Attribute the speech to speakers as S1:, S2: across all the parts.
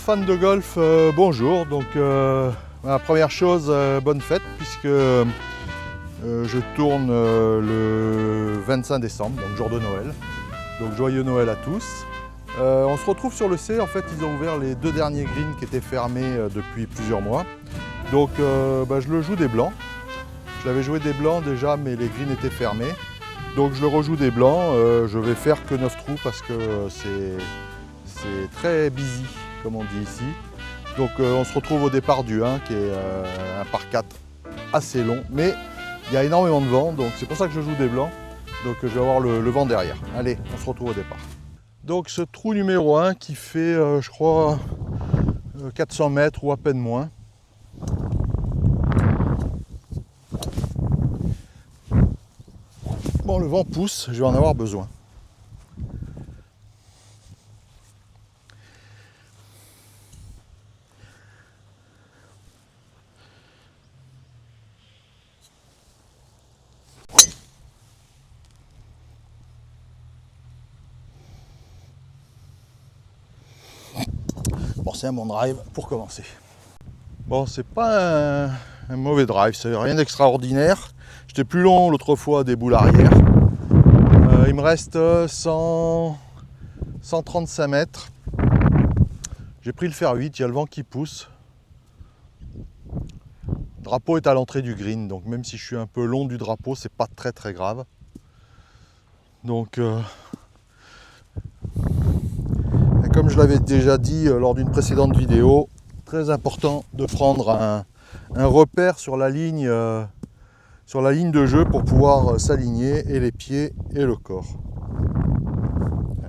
S1: fans de golf, bonjour. Donc la première chose, bonne fête puisque je tourne le 25 décembre, donc jour de Noël. Donc joyeux Noël à tous. On se retrouve sur le C, en fait ils ont ouvert les 2 derniers greens qui étaient fermés depuis plusieurs mois. Donc je le joue des blancs. Je l'avais joué des blancs déjà mais les greens étaient fermés. Donc je le rejoue des blancs, je vais faire que 9 trous parce que c'est très busy comme on dit ici. Donc on se retrouve au départ du 1 qui est un par 4 assez long, mais il y a énormément de vent, donc c'est pour ça que je joue des blancs. Donc je vais avoir le vent derrière. Allez, on se retrouve au départ. Donc ce trou numéro 1 qui fait je crois 400 mètres ou à peine moins. Bon, le vent pousse, je vais en avoir besoin. Bon, c'est un bon drive pour commencer. Bon, c'est pas un mauvais drive, c'est rien d'extraordinaire. J'étais plus long l'autre fois des boules arrière. Il me reste 135 mètres. J'ai pris le fer 8, il y a le vent qui pousse. Le drapeau est à l'entrée du green, donc même si je suis un peu long du drapeau, c'est pas très grave. Donc comme je l'avais déjà dit lors d'une précédente vidéo, très important de prendre un repère sur la ligne de jeu pour pouvoir s'aligner, et les pieds et le corps.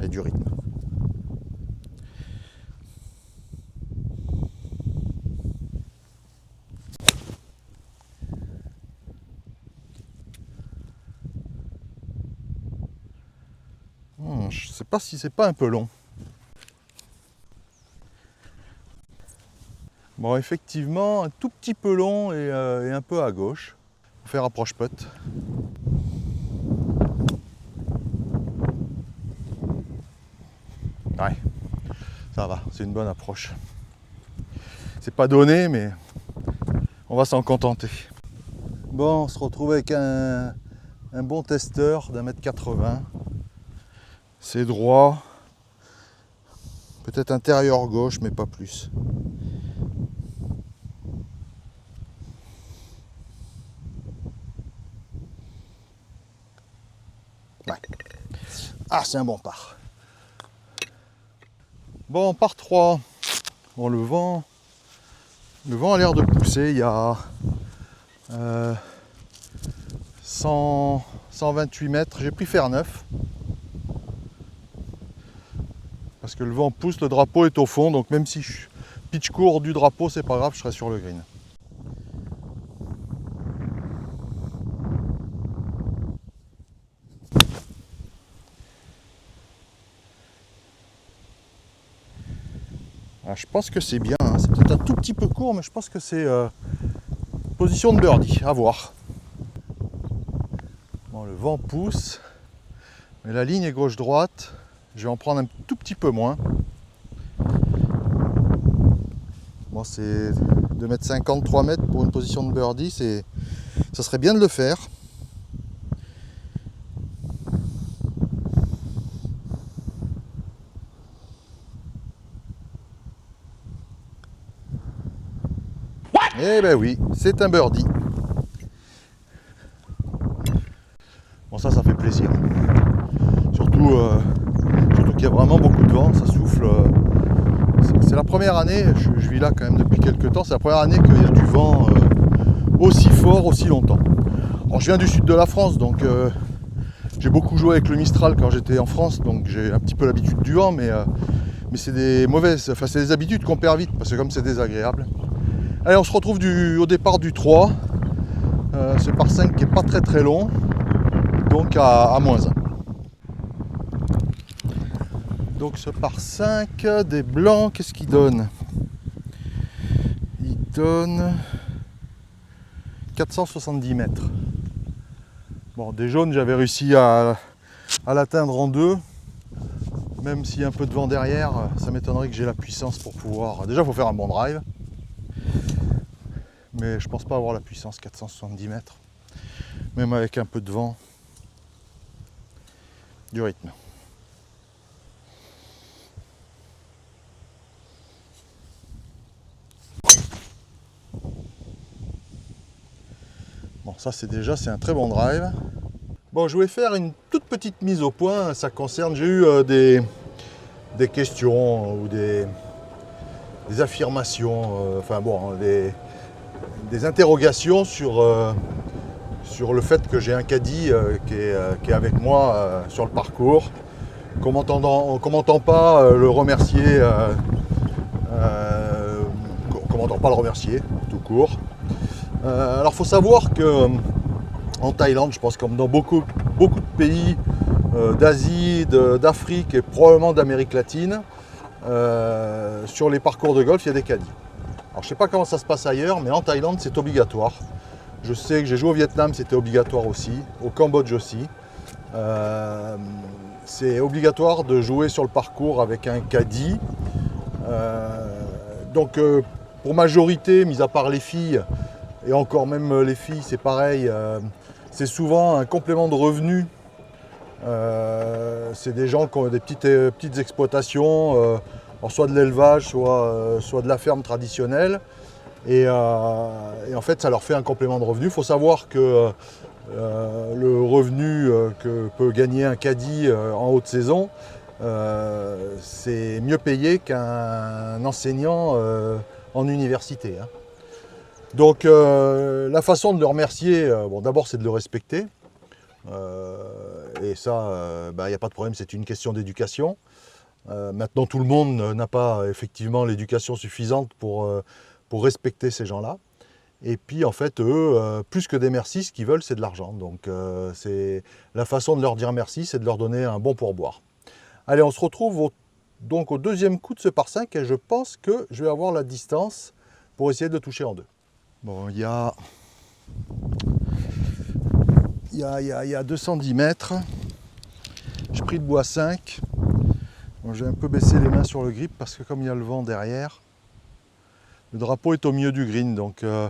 S1: Et du rythme. Je sais pas si c'est pas un peu long. Bon, effectivement, un tout petit peu long et un peu à gauche. On va faire approche putt. Ouais, ça va, c'est une bonne approche. C'est pas donné, mais on va s'en contenter. Bon, on se retrouve avec un bon testeur d'1m80. C'est droit. Peut-être intérieur gauche, mais pas plus. Ouais. Ah, c'est un bon par. Bon, par 3. Bon, le vent a l'air de pousser. Il y a 128 mètres. J'ai pris fer 9. Parce que le vent pousse, le drapeau est au fond. Donc même si je pitch court du drapeau, c'est pas grave, je serai sur le green. Ah, je pense que c'est bien, hein. C'est peut-être un tout petit peu court, mais je pense que c'est position de birdie, à voir. Bon, le vent pousse, mais la ligne est gauche-droite. Je vais en prendre un tout petit peu moins. Bon, c'est 2,50 m, 3 mètres pour une position de birdie, ça serait bien de le faire. Eh ben oui, c'est un birdie. Bon, ça fait plaisir. Surtout qu'il y a vraiment beaucoup de vent, ça souffle. C'est la première année, je vis là quand même depuis quelques temps, c'est la première année qu'il y a du vent aussi fort, aussi longtemps. Alors je viens du sud de la France, donc j'ai beaucoup joué avec le Mistral quand j'étais en France, donc j'ai un petit peu l'habitude du vent, mais c'est des mauvaises, enfin c'est des habitudes qu'on perd vite, parce que comme c'est désagréable. Allez, on se retrouve au départ du 3, ce par 5 qui n'est pas très long, donc à moins 1. Donc ce par 5 des blancs, qu'est-ce qu'il donne? Il donne 470 mètres. Bon, des jaunes, j'avais réussi à l'atteindre en 2. Même s'il y a un peu de vent derrière, ça m'étonnerait que j'ai la puissance pour pouvoir... Déjà, il faut faire un bon drive. Mais je pense pas avoir la puissance 470 mètres. Même avec un peu de vent. Du rythme. Bon, ça c'est un très bon drive. Bon, je vais faire une toute petite mise au point. Ça concerne, j'ai eu des questions ou des affirmations, enfin bon, des interrogations sur le fait que j'ai un caddie qui est avec moi sur le parcours. Comment t'entends pas le remercier, comment t'entends pas le remercier, tout court. Alors il faut savoir que en Thaïlande, je pense comme dans beaucoup de pays d'Asie, d'Afrique et probablement d'Amérique latine, sur les parcours de golf, il y a des caddies. Alors je sais pas comment ça se passe ailleurs, mais en Thaïlande c'est obligatoire. Je sais que j'ai joué au Vietnam, c'était obligatoire aussi, au Cambodge aussi. C'est obligatoire de jouer sur le parcours avec un caddie. Donc pour majorité, mis à part les filles, et encore même les filles c'est pareil, c'est souvent un complément de revenu. C'est des gens qui ont des petites exploitations, alors soit de l'élevage, soit de la ferme traditionnelle. Et en fait, ça leur fait un complément de revenu. Il faut savoir que le revenu que peut gagner un caddie en haute saison, c'est mieux payé qu'un enseignant en université. Hein. Donc la façon de le remercier, bon, d'abord c'est de le respecter. Et ça, il n'y a pas de problème, c'est une question d'éducation. Maintenant, tout le monde n'a pas effectivement l'éducation suffisante pour respecter ces gens-là. Et puis, en fait, eux, plus que des merci, ce qu'ils veulent, c'est de l'argent. Donc, c'est la façon de leur dire merci, c'est de leur donner un bon pourboire. Allez, on se retrouve donc au deuxième coup de ce par 5 et je pense que je vais avoir la distance pour essayer de toucher en deux. Bon, il y a 210 mètres. J'ai pris le bois 5. Bon, j'ai un peu baissé les mains sur le grip parce que comme il y a le vent derrière, le drapeau est au milieu du green, donc il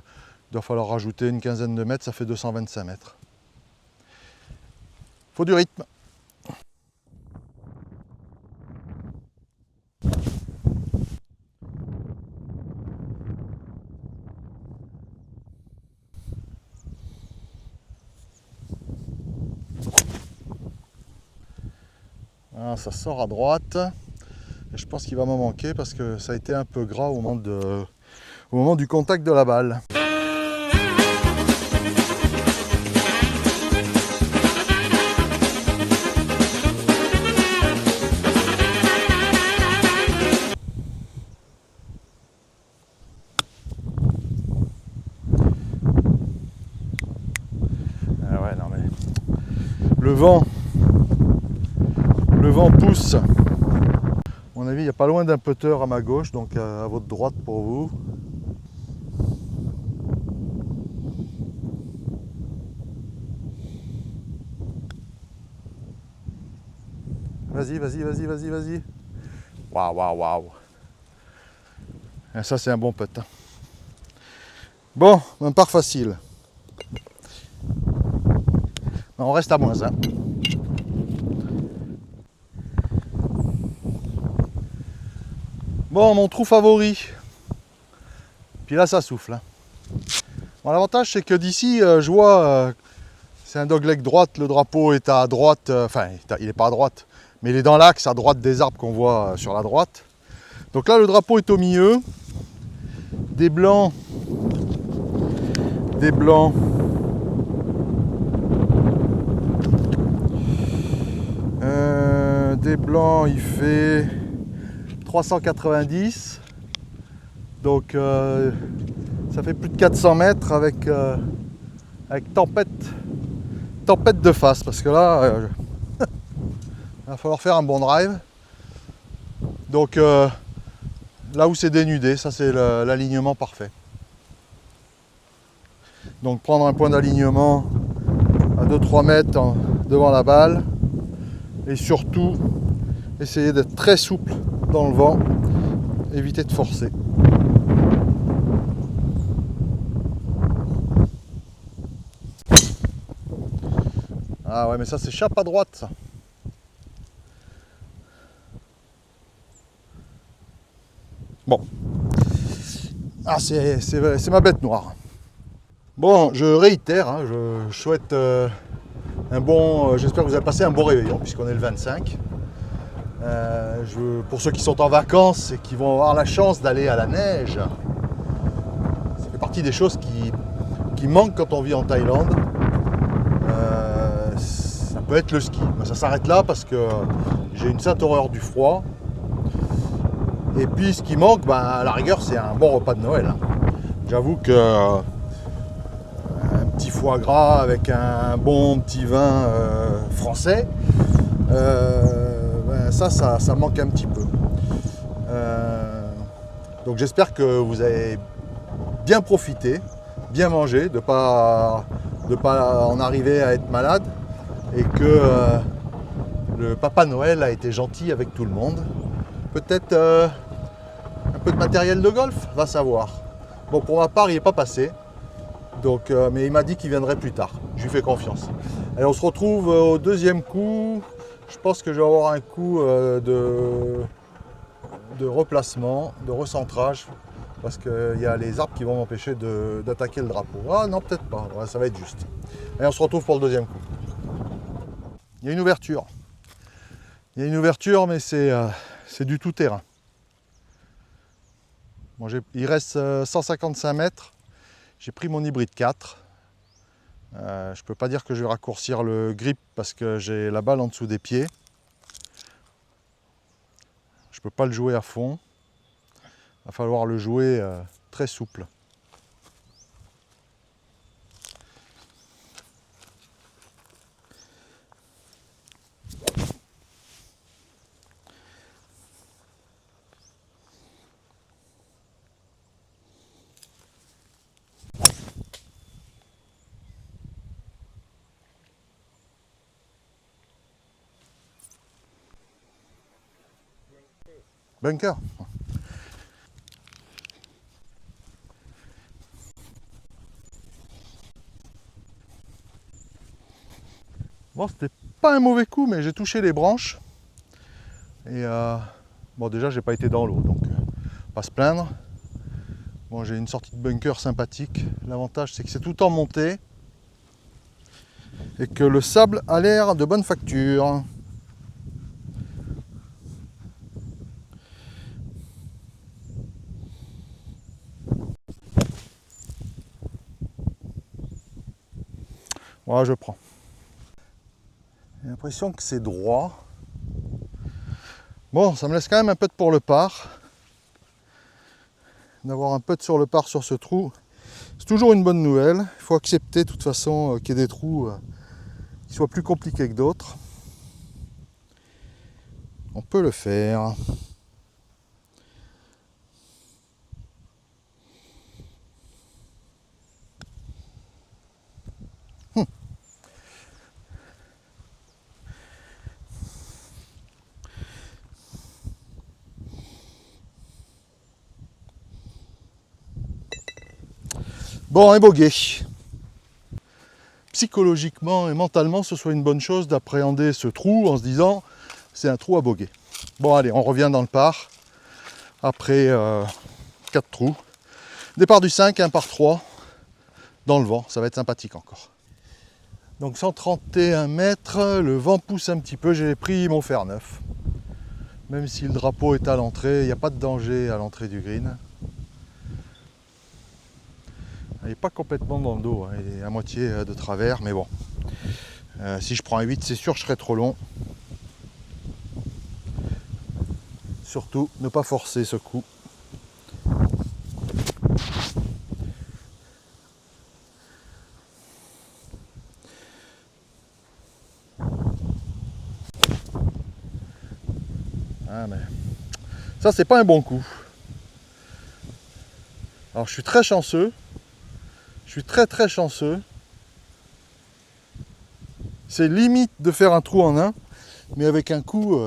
S1: doit falloir rajouter une quinzaine de mètres, ça fait 225 mètres. Faut du rythme. Ah, ça sort à droite. Et je pense qu'il va m'en manquer parce que ça a été un peu gras au moment du contact de la balle. Ah ouais, non mais le vent pousse. À mon avis, il n'y a pas loin d'un putter à ma gauche, donc à votre droite pour vous. Vas-y, vas-y, vas-y, vas-y, vas-y. Waouh, waouh, waouh. Et ça, c'est un bon putt. Bon, un par facile. On reste à moins 1. Bon, mon trou favori. Puis là, ça souffle. Hein. Bon, l'avantage, c'est que d'ici, je vois, c'est un dogleg droite. Le drapeau est à droite. Enfin, il n'est pas à droite, mais il est dans l'axe à droite des arbres qu'on voit sur la droite. Donc là, le drapeau est au milieu. Des blancs. Des blancs. Des blancs, il fait 390. Donc ça fait plus de 400 mètres avec tempête de face. Parce que là, il va falloir faire un bon drive. Donc là où c'est dénudé, ça c'est l'alignement parfait. Donc prendre un point d'alignement à 2-3 mètres devant la balle. Et surtout, Essayez d'être très souple dans le vent, évitez de forcer. Ah ouais, mais ça s'échappe à droite, ça. Bon. Ah, c'est ma bête noire. Bon, je réitère, hein, je souhaite un bon... j'espère que vous avez passé un bon réveillon, puisqu'on est le 25. Pour ceux qui sont en vacances et qui vont avoir la chance d'aller à la neige, ça fait partie des choses qui manquent quand on vit en Thaïlande. Ça peut être le ski. Mais ça s'arrête là parce que j'ai une sainte horreur du froid. Et puis ce qui manque, à la rigueur, c'est un bon repas de Noël. J'avoue que un petit foie gras avec un bon petit vin français, ça manque un petit peu. Donc j'espère que vous avez bien profité, bien mangé, de pas en arriver à être malade, et que le Papa Noël a été gentil avec tout le monde. Peut-être un peu de matériel de golf, va savoir. Bon, pour ma part, il n'est pas passé, donc, mais il m'a dit qu'il viendrait plus tard. Je lui fais confiance. Allez, on se retrouve au deuxième coup. Je pense que je vais avoir un coup de replacement, de recentrage, parce qu'il y a les arbres qui vont m'empêcher d'attaquer le drapeau. Ah non, peut-être pas, ouais, ça va être juste. Allez, on se retrouve pour le deuxième coup. Il y a une ouverture. Il y a une ouverture, mais c'est du tout-terrain. Bon, il reste 155 mètres. J'ai pris mon hybride 4. Je ne peux pas dire que je vais raccourcir le grip parce que j'ai la balle en dessous des pieds. Je ne peux pas le jouer à fond. Il va falloir le jouer très souple. Bunker. Bon, c'était pas un mauvais coup, mais j'ai touché les branches. Et bon, déjà, j'ai pas été dans l'eau, donc pas se plaindre. Bon, j'ai une sortie de bunker sympathique. L'avantage, c'est que c'est tout en montée et que le sable a l'air de bonne facture. Voilà, je prends. J'ai l'impression que c'est droit. Bon, ça me laisse quand même un peu de pour le par. D'avoir un peu de sur le par sur ce trou, c'est toujours une bonne nouvelle. Il faut accepter de toute façon qu'il y ait des trous qui soient plus compliqués que d'autres. On peut le faire. Bon, un bogey. Psychologiquement et mentalement, ce soit une bonne chose d'appréhender ce trou en se disant c'est un trou à bogey. Bon, allez, on revient dans le par après 4 trous. Départ du 5, 1 par 3 dans le vent, ça va être sympathique encore. Donc 131 mètres, le vent pousse un petit peu, j'ai pris mon fer neuf. Même si le drapeau est à l'entrée, il n'y a pas de danger à l'entrée du green. Il n'est pas complètement dans le dos, hein, il est à moitié de travers, mais bon. Si je prends un 8, c'est sûr que je serai trop long. Surtout, ne pas forcer ce coup. Ah, mais ça, c'est pas un bon coup. Alors, je suis très chanceux. Je suis très chanceux. C'est limite de faire un trou en un, mais avec un coup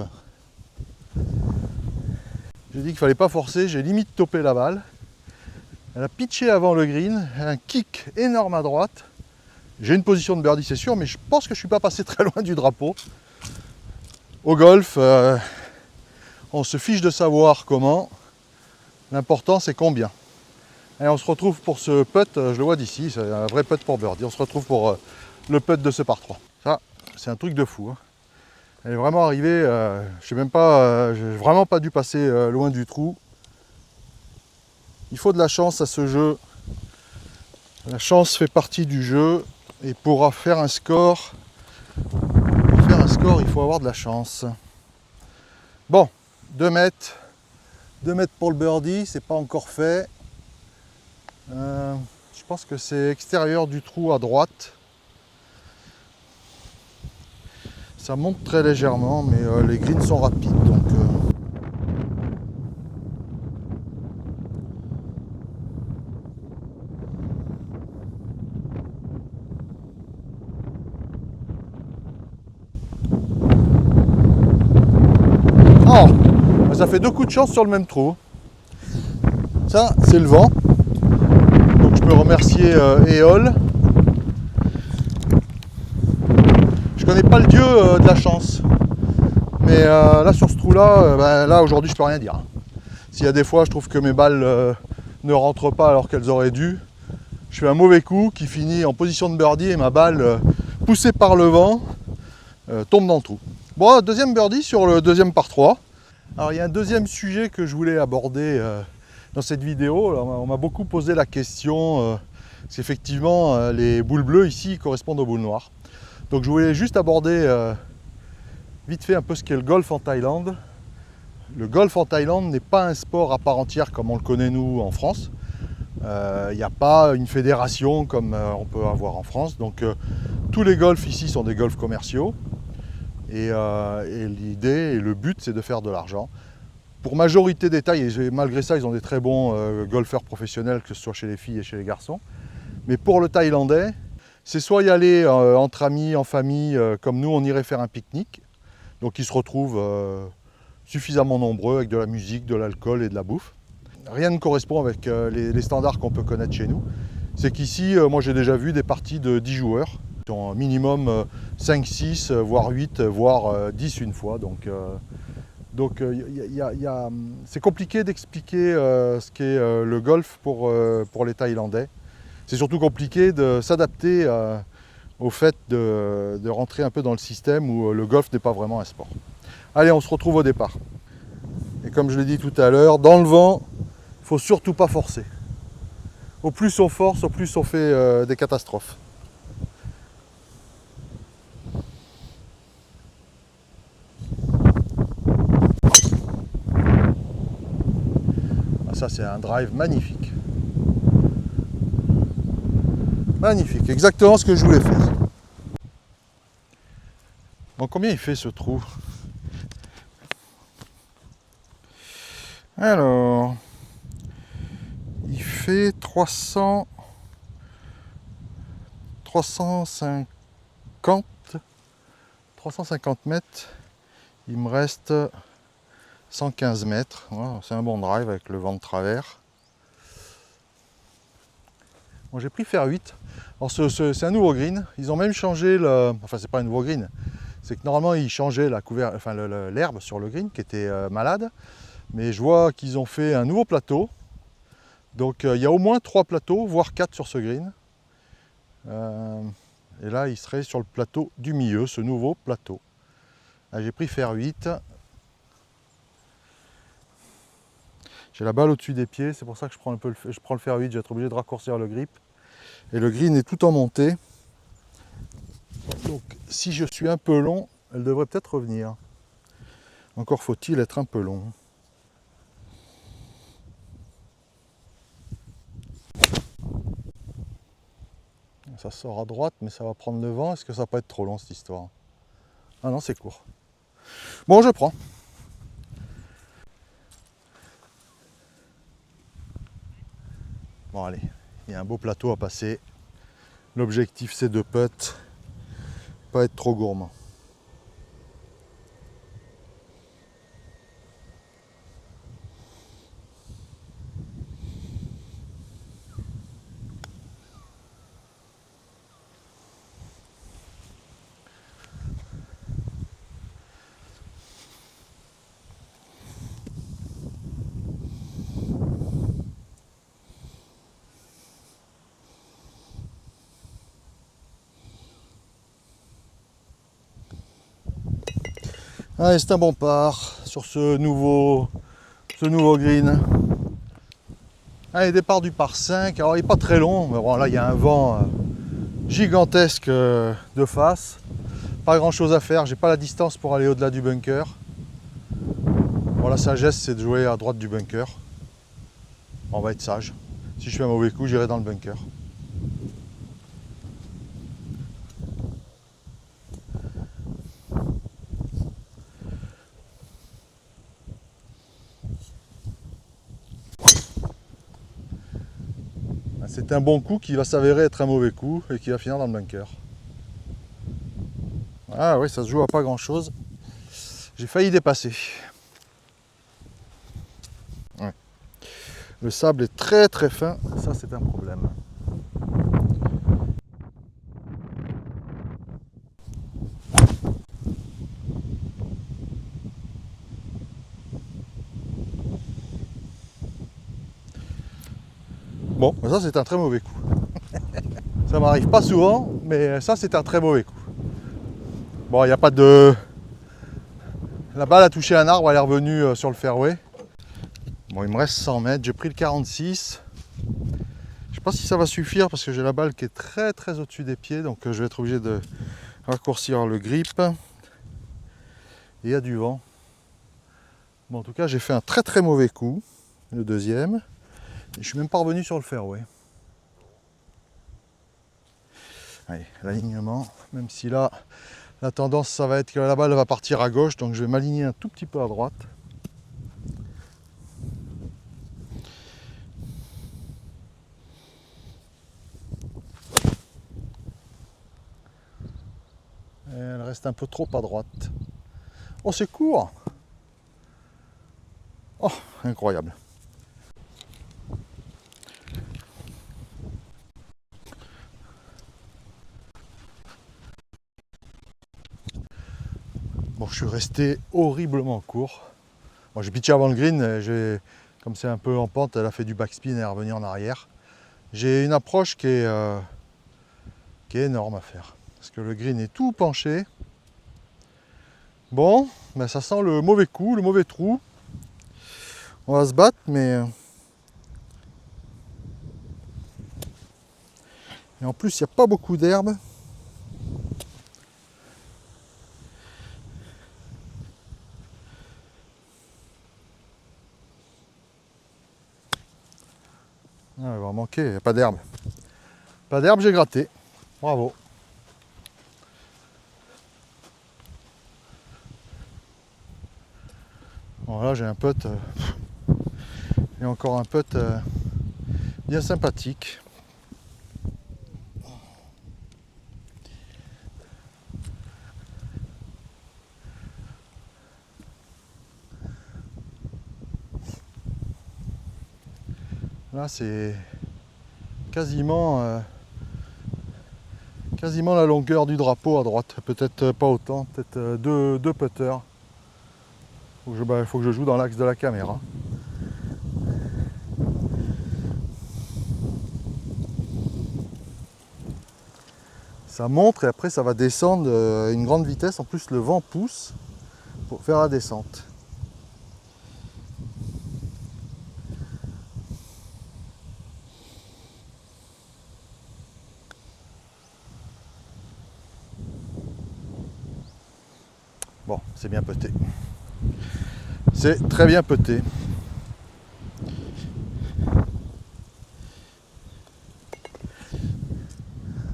S1: J'ai dit qu'il fallait pas forcer, j'ai limite topé la balle. Elle a pitché avant le green, un kick énorme à droite. J'ai une position de birdie, c'est sûr, mais je pense que je ne suis pas passé très loin du drapeau. Au golf, on se fiche de savoir comment. L'important, c'est combien. Et on se retrouve pour ce putt, je le vois d'ici, c'est un vrai putt pour birdie. On se retrouve pour le putt de ce par 3. Ça, c'est un truc de fou. Hein. Elle est vraiment arrivée, je sais même pas, j'ai vraiment pas dû passer loin du trou. Il faut de la chance à ce jeu. La chance fait partie du jeu. Et pour faire un score, il faut avoir de la chance. Bon, 2 mètres. 2 mètres pour le birdie, c'est pas encore fait. Je pense que c'est extérieur du trou à droite. Ça monte très légèrement, mais les greens sont rapides. Donc, oh, ça fait 2 coups de chance sur le même trou. Ça, c'est le vent. Donc je peux remercier Éole. Je connais pas le dieu de la chance. Mais là, sur ce trou-là, là aujourd'hui, je peux rien dire. S'il y a des fois, je trouve que mes balles ne rentrent pas alors qu'elles auraient dû. Je fais un mauvais coup qui finit en position de birdie et ma balle, poussée par le vent, tombe dans le trou. Bon, deuxième birdie sur le deuxième par 3. Alors il y a un deuxième sujet que je voulais aborder dans cette vidéo. Alors, on m'a beaucoup posé la question, parce qu'effectivement les boules bleues ici correspondent aux boules noires. Donc je voulais juste aborder vite fait un peu ce qu'est le golf en Thaïlande. Le golf en Thaïlande n'est pas un sport à part entière comme on le connaît nous en France. Il n'y a pas une fédération comme on peut avoir en France. Donc tous les golfs ici sont des golfs commerciaux. Et l'idée et le but, c'est de faire de l'argent. Pour majorité des tailles, et malgré ça, ils ont des très bons golfeurs professionnels, que ce soit chez les filles et chez les garçons. Mais pour le Thaïlandais, c'est soit y aller entre amis, en famille, comme nous, on irait faire un pique-nique. Donc ils se retrouvent suffisamment nombreux avec de la musique, de l'alcool et de la bouffe. Rien ne correspond avec les standards qu'on peut connaître chez nous. C'est qu'ici, moi j'ai déjà vu des parties de 10 joueurs. Qui ont minimum 5, 6, voire 8, voire 10 une fois. Donc c'est compliqué d'expliquer ce qu'est le golf pour les Thaïlandais. C'est surtout compliqué de s'adapter au fait de rentrer un peu dans le système où le golf n'est pas vraiment un sport. Allez, on se retrouve au départ. Et comme je l'ai dit tout à l'heure, dans le vent, il ne faut surtout pas forcer. Au plus on force, au plus on fait des catastrophes. Ça, c'est un drive magnifique. Magnifique, exactement ce que je voulais faire. Bon, combien il fait ce trou? Alors, il fait 350 mètres. Il me reste 115 mètres. Voilà, c'est un bon drive avec le vent de travers. Bon, j'ai pris fer 8. Alors c'est un nouveau green. Ils ont même changé le. Enfin, c'est pas un nouveau green. C'est que normalement ils changeaient l'herbe sur le green qui était malade. Mais je vois qu'ils ont fait un nouveau plateau. Donc il y a au moins 3 plateaux, voire 4 sur ce green. Et là, il serait sur le plateau du milieu, ce nouveau plateau. J'ai pris fer 8. J'ai la balle au-dessus des pieds, c'est pour ça que je prends le fer 8, je vais être obligé de raccourcir le grip. Et le green est tout en montée. Donc si je suis un peu long, elle devrait peut-être revenir. Encore faut-il être un peu long. Ça sort à droite, mais ça va prendre le vent. Est-ce que ça va pas être trop long cette histoire? Ah non, c'est court. Bon, je prends. Bon, allez, il y a un beau plateau à passer. L'objectif, c'est de putt, pas être trop gourmand. Allez, c'est un bon part sur ce nouveau green. Allez, départ du par 5. Alors il n'est pas très long, mais bon, là il y a un vent gigantesque de face. Pas grand chose à faire, j'ai pas la distance pour aller au-delà du bunker. Bon, la sagesse c'est de jouer à droite du bunker. On va être sage. Si je fais un mauvais coup, j'irai dans le bunker. C'est un bon coup qui va s'avérer être un mauvais coup et qui va finir dans le bunker. Ah oui, ça se joue à pas grand chose. J'ai failli dépasser. Ouais. Le sable est très très fin, ça c'est un problème. Bon, ça c'est un très mauvais coup. Ça m'arrive pas souvent, mais ça c'est un très mauvais coup. Bon, il n'y a pas de... La balle a touché un arbre, elle est revenue sur le fairway. Bon, il me reste 100 mètres, j'ai pris le 46. Je sais pas si ça va suffire parce que j'ai la balle qui est très très au-dessus des pieds, donc je vais être obligé de raccourcir le grip. Et il y a du vent. Bon, en tout cas, j'ai fait un très très mauvais coup, le deuxième. Et je suis même pas revenu sur le fairway. Allez, l'alignement, même si là, la tendance, ça va être que la balle va partir à gauche, donc je vais m'aligner un tout petit peu à droite. Et elle reste un peu trop à droite. Oh, c'est court! Oh, incroyable! Bon, je suis resté horriblement court. Bon, j'ai pitché avant le green, comme c'est un peu en pente, elle a fait du backspin et est revenue en arrière. J'ai une approche qui est énorme à faire. Parce que le green est tout penché. Bon, ben ça sent le mauvais coup, le mauvais trou. On va se battre, mais... Et en plus, il n'y a pas beaucoup d'herbe. Ah, il va en manquer, il n'y a pas d'herbe. Pas d'herbe, j'ai gratté. Bravo. Bon, là, j'ai un putt. Et encore un putt bien sympathique. Là, c'est quasiment la longueur du drapeau à droite. Peut-être pas autant, peut-être deux putters. Il faut que je joue dans l'axe de la caméra. Ça monte et après ça va descendre à une grande vitesse. En plus, le vent pousse pour faire la descente. Bon, c'est bien puté. C'est très bien puté.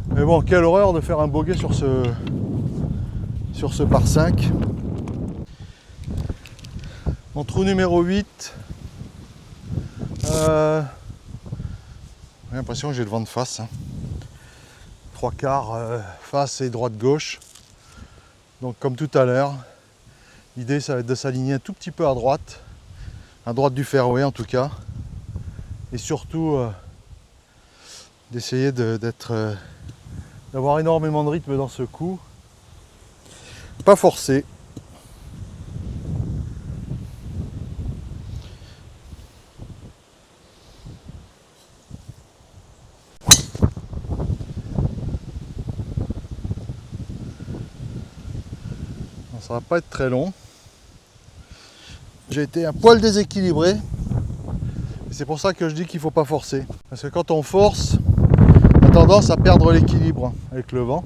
S1: Mais bon, quelle horreur de faire un bogey sur ce par 5. Mon trou numéro 8. J'ai l'impression que j'ai le vent de face. Hein. 3/4 face et droite-gauche. Donc comme tout à l'heure, l'idée ça va être de s'aligner un tout petit peu à droite du fairway en tout cas. Et surtout d'essayer d'avoir énormément de rythme dans ce coup. Pas forcé. Ça va pas être très long. J'ai été un poil déséquilibré. C'est pour ça que je dis qu'il ne faut pas forcer. Parce que quand on force, on a tendance à perdre l'équilibre avec le vent.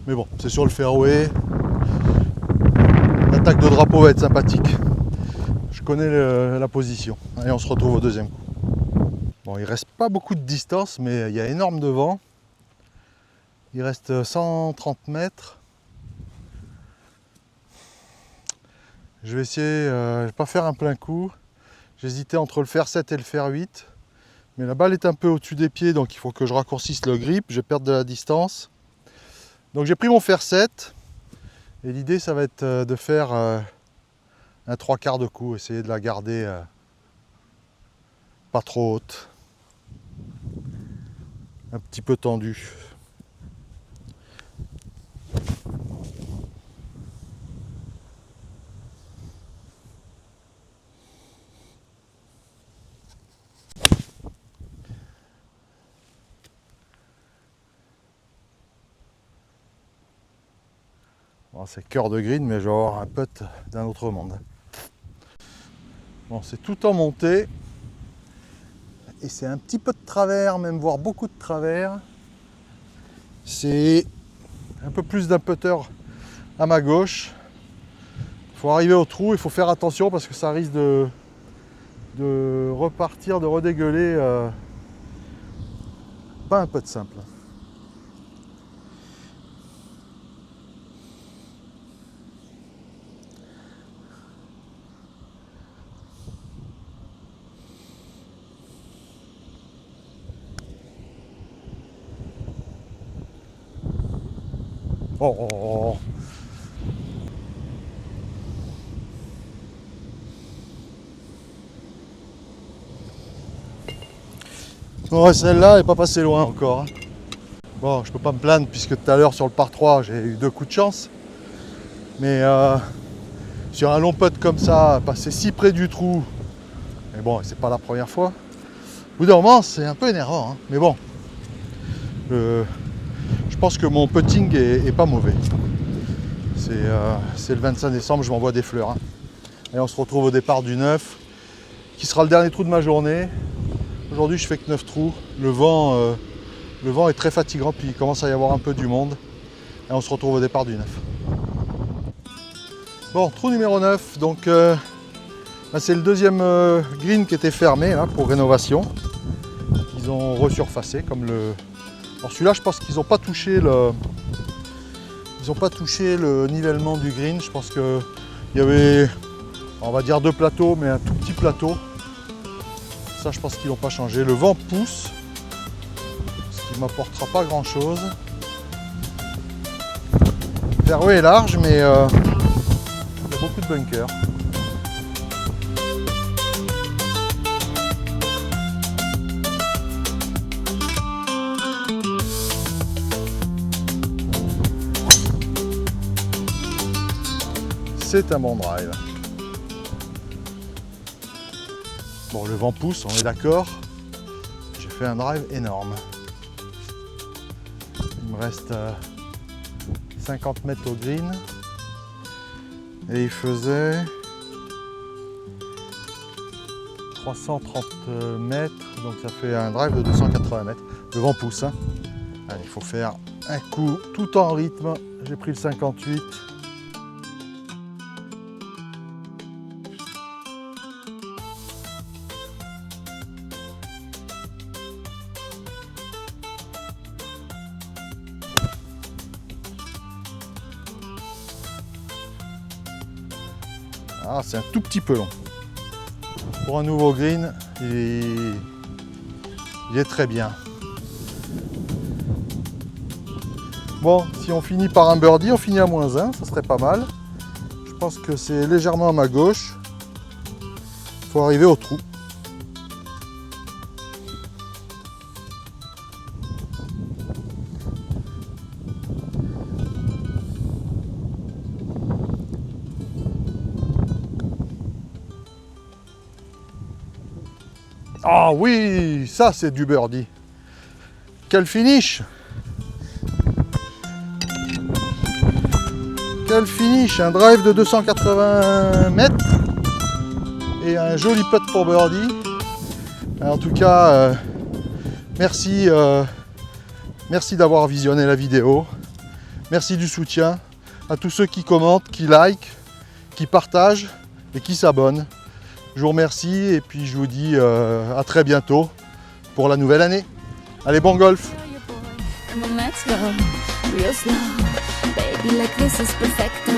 S1: Mais bon, c'est sur le fairway. L'attaque de drapeau va être sympathique. Je connais la position. Et on se retrouve au deuxième coup. Bon, il ne reste pas beaucoup de distance, mais il y a énorme de vent. Il reste 130 mètres. Je vais essayer, je vais pas faire un plein coup. J'hésitais entre le fer 7 et le fer 8. Mais la balle est un peu au-dessus des pieds, donc il faut que je raccourcisse le grip. Je vais perdre de la distance. Donc j'ai pris mon fer 7. Et l'idée, ça va être de faire un 3/4 de coup. Essayer de la garder pas trop haute. Un petit peu tendue. Bon, c'est cœur de green, mais je vais avoir un putt d'un autre monde. Bon, c'est tout en montée. Et c'est un petit peu de travers, même voire beaucoup de travers. C'est un peu plus d'un putter à ma gauche. Il faut arriver au trou, il faut faire attention parce que ça risque de repartir, de redégueuler. Pas un putt simple. Oh, oh, oh. Ouais, celle-là n'est pas passée loin encore. Bon, je peux pas me plaindre puisque tout à l'heure sur le par 3 j'ai eu 2 coups de chance. Mais sur un long putt comme ça, passer si près du trou, mais bon, c'est pas la première fois. Au bout d'un moment, c'est un peu énervant, hein. Mais bon, je pense que mon putting est pas mauvais. C'est le 25 décembre, je m'envoie des fleurs. Hein. Et on se retrouve au départ du 9, qui sera le dernier trou de ma journée. Aujourd'hui, je fais que 9 trous. Le vent est très fatigant, puis il commence à y avoir un peu du monde. Et on se retrouve au départ du 9. Bon, trou numéro 9, donc c'est le deuxième green qui était fermé là, pour rénovation. Ils ont resurfacé comme le... Alors celui-là, je pense qu'ils n'ont pas touché le... Ils n'ont pas touché le nivellement du green. Je pense qu'il y avait, on va dire 2 plateaux, mais un tout petit plateau. Ça, je pense qu'ils n'ont pas changé. Le vent pousse, ce qui ne m'apportera pas grand-chose. Le fairway est large, mais il y a beaucoup de bunkers. C'est un bon drive. Bon, le vent pousse, on est d'accord. J'ai fait un drive énorme. Il me reste 50 mètres au green. Et il faisait 330 mètres. Donc ça fait un drive de 280 mètres. Le vent pousse. Hein. Allez, il faut faire un coup tout en rythme. J'ai pris le 58. Ah, c'est un tout petit peu long. Pour un nouveau green, il est très bien. Bon, si on finit par un birdie, on finit à -1, ça serait pas mal. Je pense que c'est légèrement à ma gauche. Il faut arriver au trou. Ah oui, ça c'est du birdie. Quel finish! Quel finish! Un drive de 280 mètres et un joli putt pour birdie. En tout cas, merci d'avoir visionné la vidéo. Merci du soutien à tous ceux qui commentent, qui likent, qui partagent et qui s'abonnent. Je vous remercie et puis je vous dis à très bientôt pour la nouvelle année. Allez, bon golf!
S2: Come on, let's go, real slow, baby, like this is perfecto.